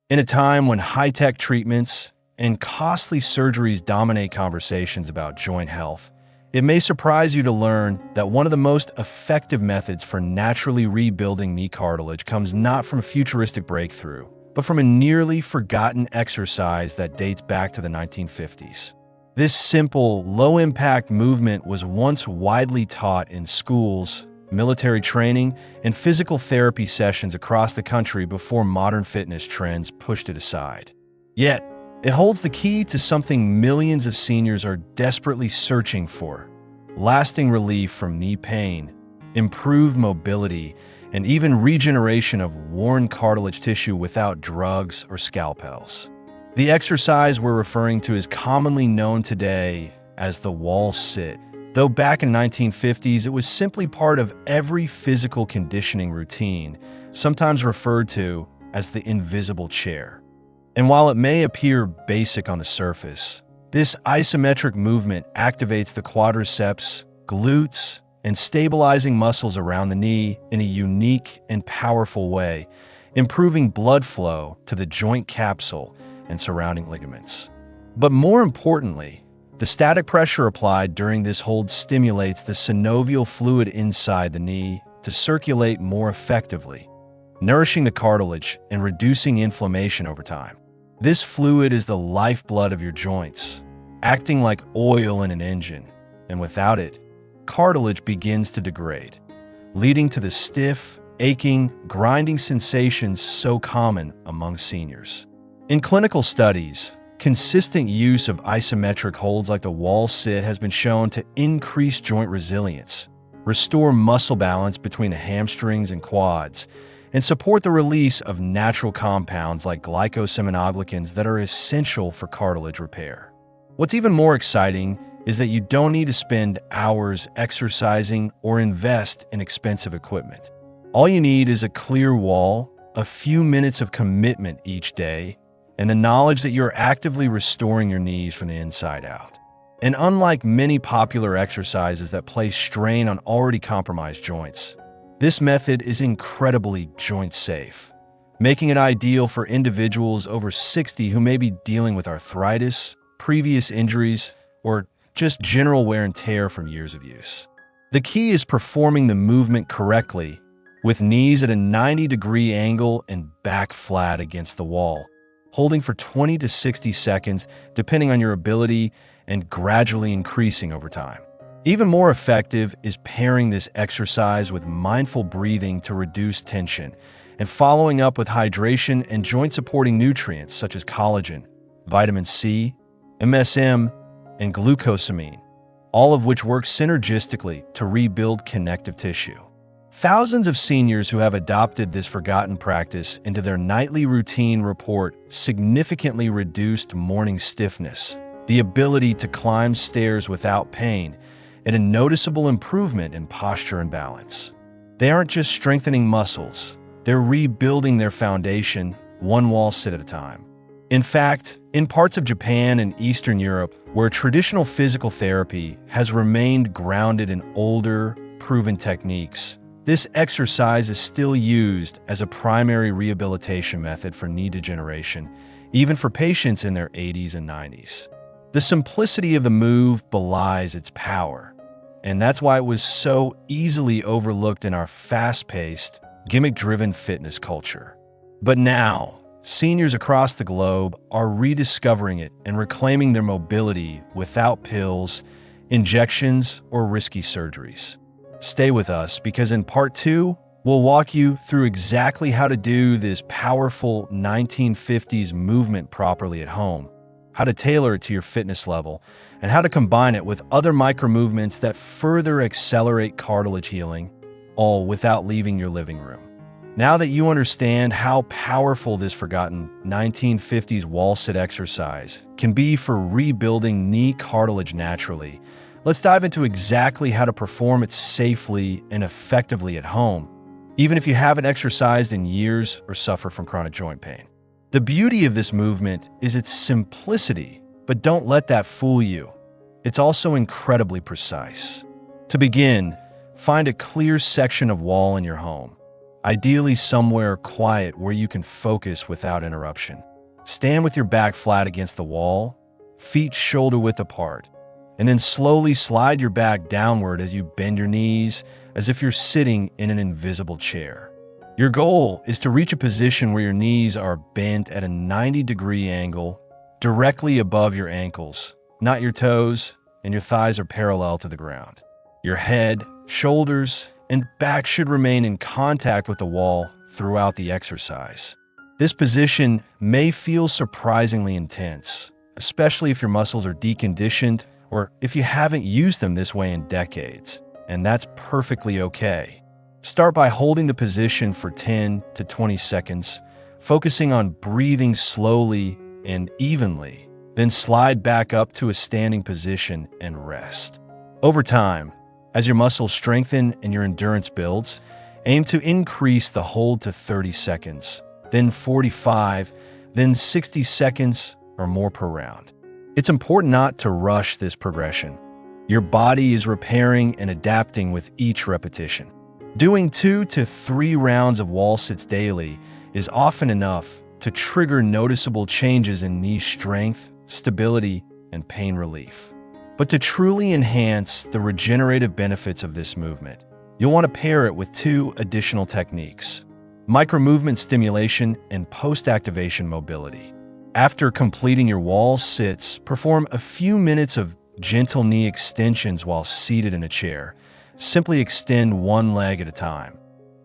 In a time when high-tech treatments and costly surgeries dominate conversations about joint health, it may surprise you to learn that one of the most effective methods for naturally rebuilding knee cartilage comes not from a futuristic breakthrough, but from a nearly forgotten exercise that dates back to the 1950s. This simple, low-impact movement was once widely taught in schools, military training, and physical therapy sessions across the country before modern fitness trends pushed it aside. Yet, it holds the key to something millions of seniors are desperately searching for: lasting relief from knee pain, improved mobility, and even regeneration of worn cartilage tissue without drugs or scalpels. The exercise we're referring to is commonly known today as the wall sit, though back in the 1950s it was simply part of every physical conditioning routine, sometimes referred to as the invisible chair. And while it may appear basic on the surface, this isometric movement activates the quadriceps, glutes, and stabilizing muscles around the knee in a unique and powerful way, improving blood flow to the joint capsule and surrounding ligaments. But more importantly, the static pressure applied during this hold stimulates the synovial fluid inside the knee to circulate more effectively, nourishing the cartilage and reducing inflammation over time. This fluid is the lifeblood of your joints, acting like oil in an engine, and without it, cartilage begins to degrade, leading to the stiff, aching, grinding sensations so common among seniors. In clinical studies, consistent use of isometric holds like the wall sit has been shown to increase joint resilience, restore muscle balance between the hamstrings and quads, and support the release of natural compounds like glycosaminoglycans that are essential for cartilage repair. What's even more exciting is that you don't need to spend hours exercising or invest in expensive equipment. All you need is a clear wall, a few minutes of commitment each day, and the knowledge that you're actively restoring your knees from the inside out. And unlike many popular exercises that place strain on already compromised joints, this method is incredibly joint safe, making it ideal for individuals over 60 who may be dealing with arthritis, previous injuries, or just general wear and tear from years of use. The key is performing the movement correctly, with knees at a 90-degree angle and back flat against the wall, holding for 20 to 60 seconds depending on your ability and gradually increasing over time. Even more effective is pairing this exercise with mindful breathing to reduce tension and following up with hydration and joint-supporting nutrients such as collagen, vitamin C, MSM, and glucosamine, all of which work synergistically to rebuild connective tissue. Thousands of seniors who have adopted this forgotten practice into their nightly routine report significantly reduced morning stiffness, the ability to climb stairs without pain, and a noticeable improvement in posture and balance. They aren't just strengthening muscles, they're rebuilding their foundation one wall sit at a time. In fact, in parts of Japan and Eastern Europe, where traditional physical therapy has remained grounded in older, proven techniques, this exercise is still used as a primary rehabilitation method for knee degeneration, even for patients in their 80s and 90s. The simplicity of the move belies its power, and that's why it was so easily overlooked in our fast-paced, gimmick-driven fitness culture. But now, seniors across the globe are rediscovering it and reclaiming their mobility without pills, injections, or risky surgeries. Stay with us because in part 2, we'll walk you through exactly how to do this powerful 1950s movement properly at home, how to tailor it to your fitness level, and how to combine it with other micro-movements that further accelerate cartilage healing, all without leaving your living room. Now that you understand how powerful this forgotten 1950s wall sit exercise can be for rebuilding knee cartilage naturally, let's dive into exactly how to perform it safely and effectively at home, even if you haven't exercised in years or suffer from chronic joint pain. The beauty of this movement is its simplicity, but don't let that fool you. It's also incredibly precise. To begin, find a clear section of wall in your home, ideally somewhere quiet where you can focus without interruption. Stand with your back flat against the wall, feet shoulder-width apart, and then slowly slide your back downward as you bend your knees as if you're sitting in an invisible chair. Your goal is to reach a position where your knees are bent at a 90-degree angle directly above your ankles, not your toes, and your thighs are parallel to the ground. Your head, shoulders, and back should remain in contact with the wall throughout the exercise. This position may feel surprisingly intense, especially if your muscles are deconditioned or if you haven't used them this way in decades, and that's perfectly okay. Start by holding the position for 10 to 20 seconds, focusing on breathing slowly and evenly, then slide back up to a standing position and rest. Over time, as your muscles strengthen and your endurance builds, aim to increase the hold to 30 seconds, then 45, then 60 seconds or more per round. It's important not to rush this progression. Your body is repairing and adapting with each repetition. Doing 2 to 3 rounds of wall sits daily is often enough to trigger noticeable changes in knee strength, stability, and pain relief. But to truly enhance the regenerative benefits of this movement, you'll want to pair it with 2 additional techniques: micro-movement stimulation and post-activation mobility. After completing your wall sits, perform a few minutes of gentle knee extensions while seated in a chair. Simply extend one leg at a time,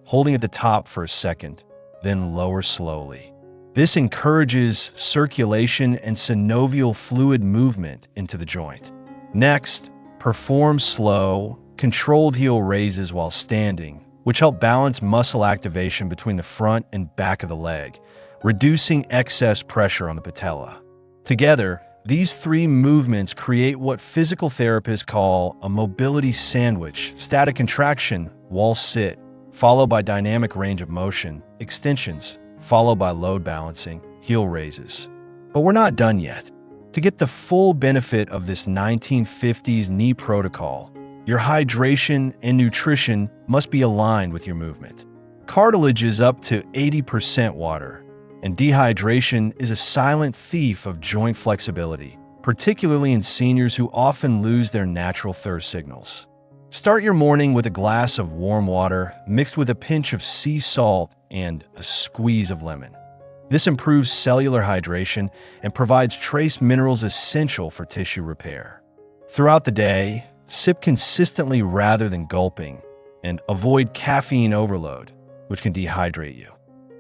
holding at the top for a second, then lower slowly. This encourages circulation and synovial fluid movement into the joint. Next, perform slow, controlled heel raises while standing, which help balance muscle activation between the front and back of the leg, reducing excess pressure on the patella. Together, these 3 movements create what physical therapists call a mobility sandwich: static contraction, wall sit, followed by dynamic range of motion, extensions, followed by load balancing, heel raises. But we're not done yet. To get the full benefit of this 1950s knee protocol, your hydration and nutrition must be aligned with your movement. Cartilage is up to 80% water, and dehydration is a silent thief of joint flexibility, particularly in seniors who often lose their natural thirst signals. Start your morning with a glass of warm water mixed with a pinch of sea salt and a squeeze of lemon. This improves cellular hydration and provides trace minerals essential for tissue repair. Throughout the day, sip consistently rather than gulping, and avoid caffeine overload, which can dehydrate you.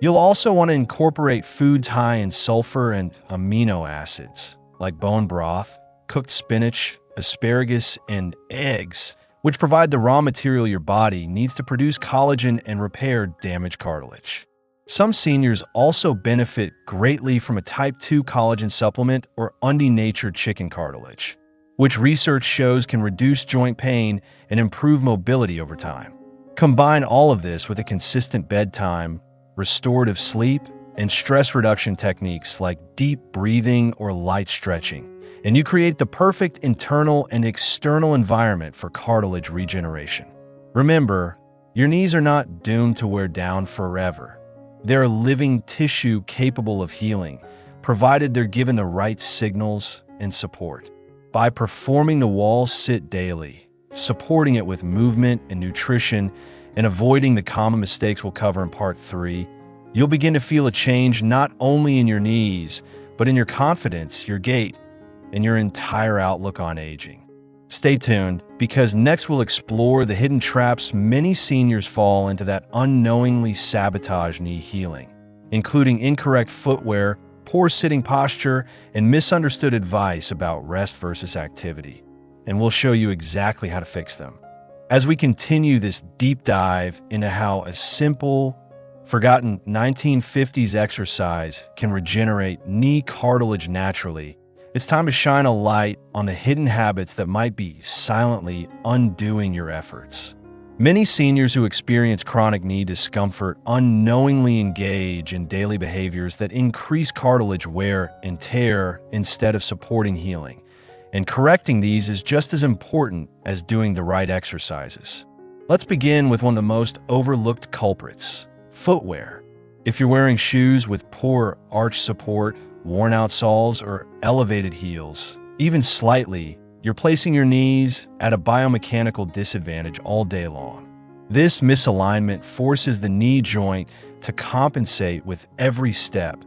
You'll also want to incorporate foods high in sulfur and amino acids, like bone broth, cooked spinach, asparagus, and eggs, which provide the raw material your body needs to produce collagen and repair damaged cartilage. Some seniors also benefit greatly from a type 2 collagen supplement or undenatured chicken cartilage, which research shows can reduce joint pain and improve mobility over time. Combine all of this with a consistent bedtime, restorative sleep, and stress reduction techniques like deep breathing or light stretching, and you create the perfect internal and external environment for cartilage regeneration. Remember, your knees are not doomed to wear down forever. They're a living tissue capable of healing, provided they're given the right signals and support. By performing the wall sit daily, supporting it with movement and nutrition, and avoiding the common mistakes we'll cover in Part 3, you'll begin to feel a change not only in your knees, but in your confidence, your gait, and your entire outlook on aging. Stay tuned, because next we'll explore the hidden traps many seniors fall into that unknowingly sabotage knee healing, including incorrect footwear, poor sitting posture, and misunderstood advice about rest versus activity. And we'll show you exactly how to fix them. As we continue this deep dive into how a simple, forgotten 1950s exercise can regenerate knee cartilage naturally, it's time to shine a light on the hidden habits that might be silently undoing your efforts. Many seniors who experience chronic knee discomfort unknowingly engage in daily behaviors that increase cartilage wear and tear instead of supporting healing. And correcting these is just as important as doing the right exercises. Let's begin with one of the most overlooked culprits: Footwear. If you're wearing shoes with poor arch support, worn-out soles, or elevated heels, even slightly, you're placing your knees at a biomechanical disadvantage all day long. This misalignment forces the knee joint to compensate with every step,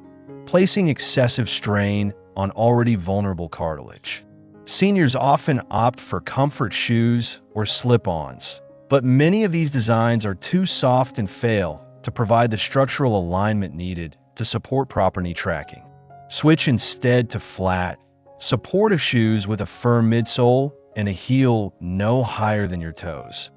placing excessive strain on already vulnerable cartilage. Seniors often opt for comfort shoes or slip-ons, but many of these designs are too soft and fail to provide the structural alignment needed to support proper knee tracking. Switch instead to flat, supportive shoes with a firm midsole and a heel no higher than your toes.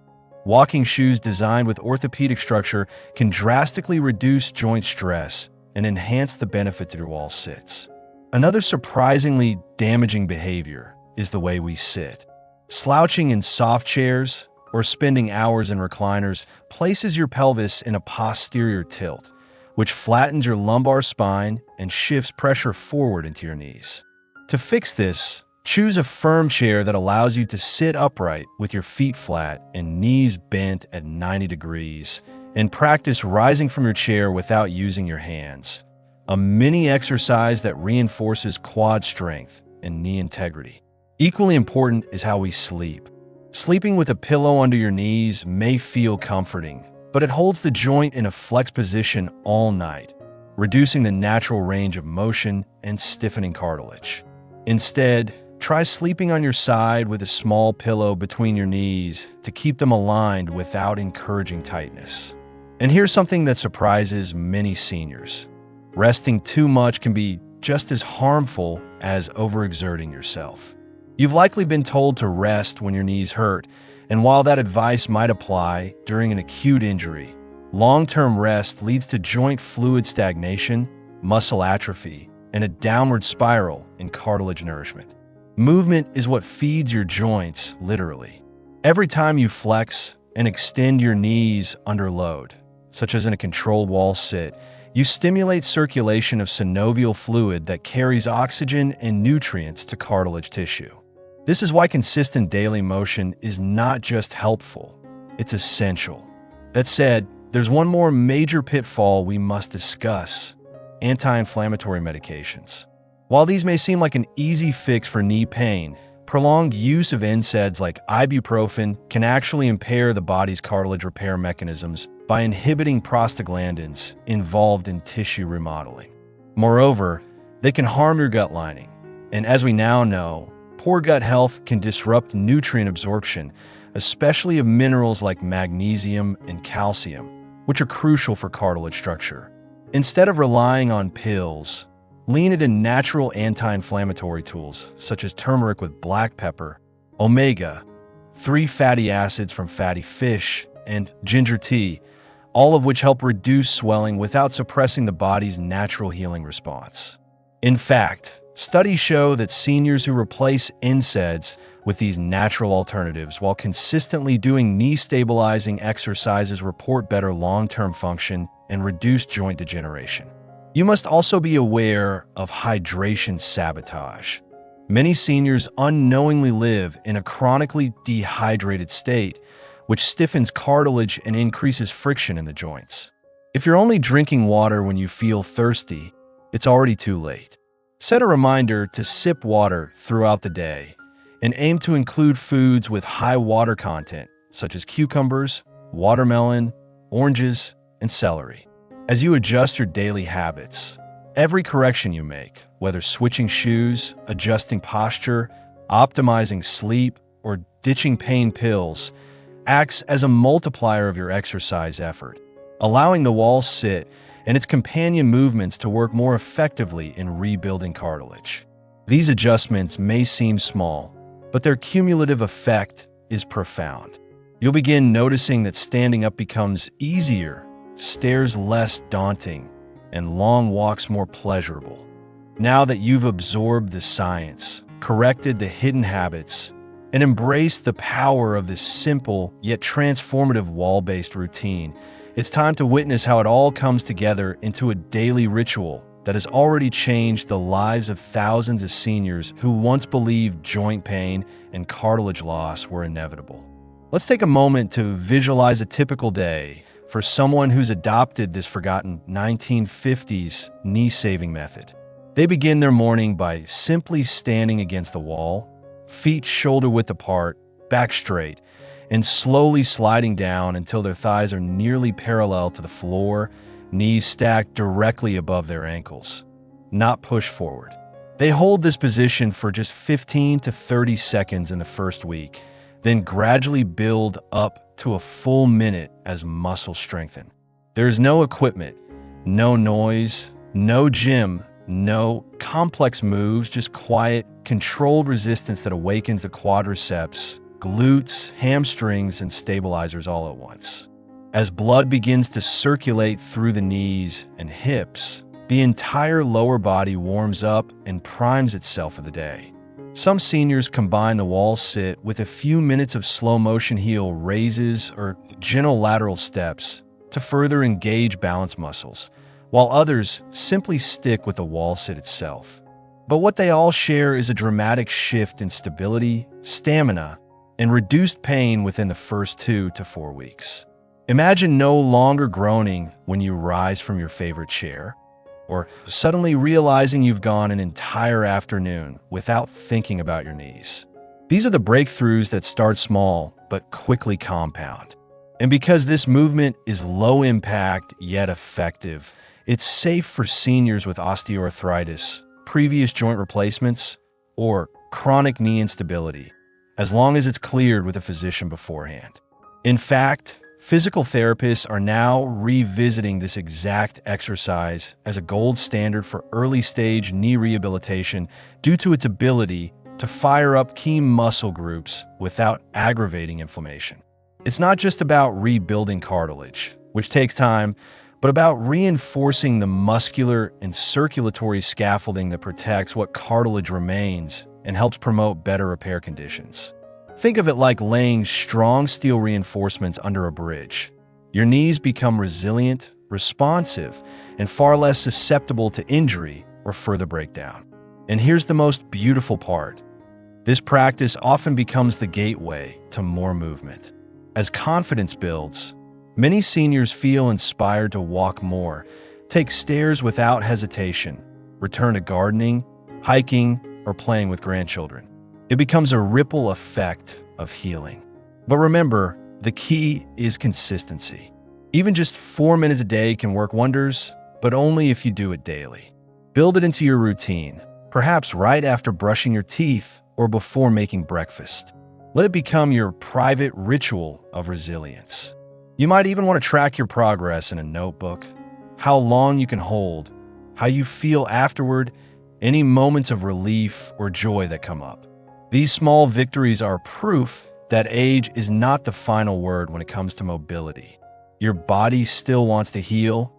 Walking shoes designed with orthopedic structure can drastically reduce joint stress and enhance the benefits of your wall sits. Another surprisingly damaging behavior is the way we sit. Slouching in soft chairs or spending hours in recliners places your pelvis in a posterior tilt, which flattens your lumbar spine and shifts pressure forward into your knees. To fix this, choose a firm chair that allows you to sit upright with your feet flat and knees bent at 90 degrees, and practice rising from your chair without using your hands, a mini exercise that reinforces quad strength and knee integrity. Equally important is how we sleep. Sleeping with a pillow under your knees may feel comforting, but it holds the joint in a flexed position all night, reducing the natural range of motion and stiffening cartilage. Instead, try sleeping on your side with a small pillow between your knees to keep them aligned without encouraging tightness. And here's something that surprises many seniors. Resting too much can be just as harmful as overexerting yourself. You've likely been told to rest when your knees hurt, and while that advice might apply during an acute injury, long-term rest leads to joint fluid stagnation, muscle atrophy, and a downward spiral in cartilage nourishment. Movement is what feeds your joints, literally. Every time you flex and extend your knees under load, such as in a controlled wall sit, you stimulate circulation of synovial fluid that carries oxygen and nutrients to cartilage tissue. This is why consistent daily motion is not just helpful, it's essential. That said, there's one more major pitfall we must discuss: anti-inflammatory medications. While these may seem like an easy fix for knee pain, prolonged use of NSAIDs like ibuprofen can actually impair the body's cartilage repair mechanisms by inhibiting prostaglandins involved in tissue remodeling. Moreover, they can harm your gut lining, and as we now know, poor gut health can disrupt nutrient absorption, especially of minerals like magnesium and calcium, which are crucial for cartilage structure. Instead of relying on pills, lean into natural anti-inflammatory tools such as turmeric with black pepper, omega-3 fatty acids from fatty fish, and ginger tea, all of which help reduce swelling without suppressing the body's natural healing response. In fact, studies show that seniors who replace NSAIDs with these natural alternatives while consistently doing knee-stabilizing exercises report better long-term function and reduced joint degeneration. You must also be aware of hydration sabotage. Many seniors unknowingly live in a chronically dehydrated state, which stiffens cartilage and increases friction in the joints. If you're only drinking water when you feel thirsty, it's already too late. Set a reminder to sip water throughout the day, and aim to include foods with high water content, such as cucumbers, watermelon, oranges, and celery. As you adjust your daily habits, every correction you make, whether switching shoes, adjusting posture, optimizing sleep, or ditching pain pills, acts as a multiplier of your exercise effort, allowing the wall sit and its companion movements to work more effectively in rebuilding cartilage. These adjustments may seem small, but their cumulative effect is profound. You'll begin noticing that standing up becomes easier, stairs less daunting, and long walks more pleasurable. Now that you've absorbed the science, corrected the hidden habits, and embraced the power of this simple yet transformative wall-based routine, it's time to witness how it all comes together into a daily ritual that has already changed the lives of thousands of seniors who once believed joint pain and cartilage loss were inevitable. Let's take a moment to visualize a typical day for someone who's adopted this forgotten 1950s knee-saving method. They begin their morning by simply standing against the wall, feet shoulder-width apart, back straight, and slowly sliding down until their thighs are nearly parallel to the floor, knees stacked directly above their ankles, not pushed forward. They hold this position for just 15 to 30 seconds in the first week, then gradually build up to a full minute as muscles strengthen. There's no equipment, no noise, no gym, no complex moves, just quiet, controlled resistance that awakens the quadriceps, glutes, hamstrings, and stabilizers all at once. As blood begins to circulate through the knees and hips, the entire lower body warms up and primes itself for the day. Some seniors combine the wall sit with a few minutes of slow motion heel raises or gentle lateral steps to further engage balance muscles, while others simply stick with the wall sit itself. But what they all share is a dramatic shift in stability, stamina, and reduced pain within the first 2 to 4 weeks. Imagine no longer groaning when you rise from your favorite chair, or suddenly realizing you've gone an entire afternoon without thinking about your knees. These are the breakthroughs that start small but quickly compound. And because this movement is low impact yet effective, it's safe for seniors with osteoarthritis, previous joint replacements, or chronic knee instability, as long as it's cleared with a physician beforehand. In fact, physical therapists are now revisiting this exact exercise as a gold standard for early-stage knee rehabilitation due to its ability to fire up key muscle groups without aggravating inflammation. It's not just about rebuilding cartilage, which takes time, but about reinforcing the muscular and circulatory scaffolding that protects what cartilage remains and helps promote better repair conditions. Think of it like laying strong steel reinforcements under a bridge. Your knees become resilient, responsive, and far less susceptible to injury or further breakdown. And here's the most beautiful part. This practice often becomes the gateway to more movement. As confidence builds, many seniors feel inspired to walk more, take stairs without hesitation, return to gardening, hiking, or playing with grandchildren. It becomes a ripple effect of healing. But remember, the key is consistency. Even just 4 minutes a day can work wonders, but only if you do it daily. Build it into your routine, perhaps right after brushing your teeth or before making breakfast. Let it become your private ritual of resilience. You might even want to track your progress in a notebook, how long you can hold, how you feel afterward, any moments of relief or joy that come up. These small victories are proof that age is not the final word when it comes to mobility. Your body still wants to heal,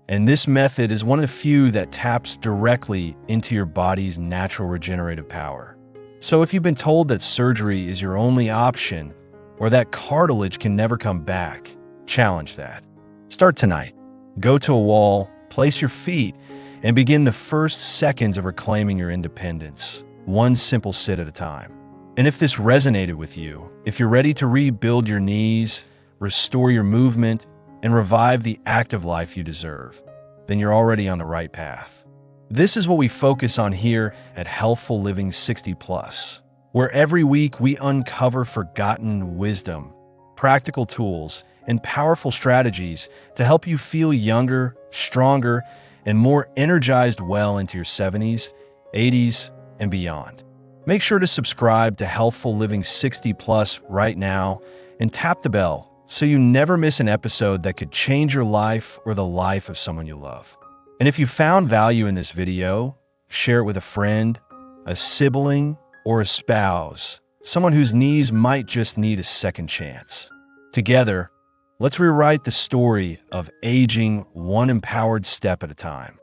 and this method is one of the few that taps directly into your body's natural regenerative power. So if you've been told that surgery is your only option, or that cartilage can never come back, challenge that. Start tonight. Go to a wall, place your feet, and begin the first seconds of reclaiming your independence, one simple sit at a time. And if this resonated with you, if you're ready to rebuild your knees, restore your movement, and revive the active life you deserve, then you're already on the right path. This is what we focus on here at Healthful Living 60+, where every week we uncover forgotten wisdom, practical tools, and powerful strategies to help you feel younger, stronger, and more energized well into your 70s, 80s, and beyond. Make sure to subscribe to Healthful Living 60+ right now and tap the bell so you never miss an episode that could change your life or the life of someone you love. And if you found value in this video, share it with a friend, a sibling, or a spouse, someone whose knees might just need a second chance. Together, let's rewrite the story of aging one empowered step at a time.